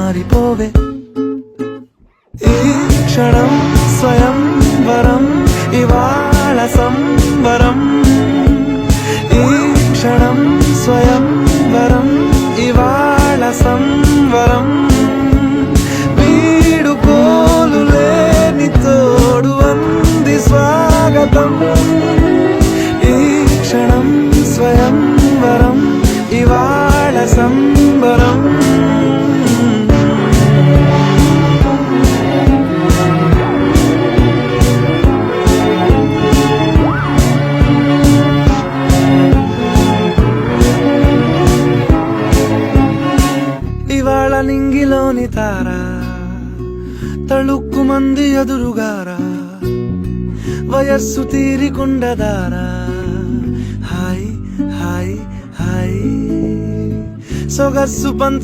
మారిపోవే. ఈ క్షణం స్వయంవరం ఇవాళ సంబరం. ఈ క్షణం స్వయంవరం ఇవాళ సంబరం. వీడుకోలు లేని తోడు అంది స్వాగతం. ఈ క్షణం స్వయంవరం ఇవాళ సంబరం. ఇవాళ నింగిలోని తార తళుక్కు మంది ఎదురుగారా. వయస్సు తీరికుండదారా. హాయ్ హాయ్ హాయ్ సొగస్సు పంత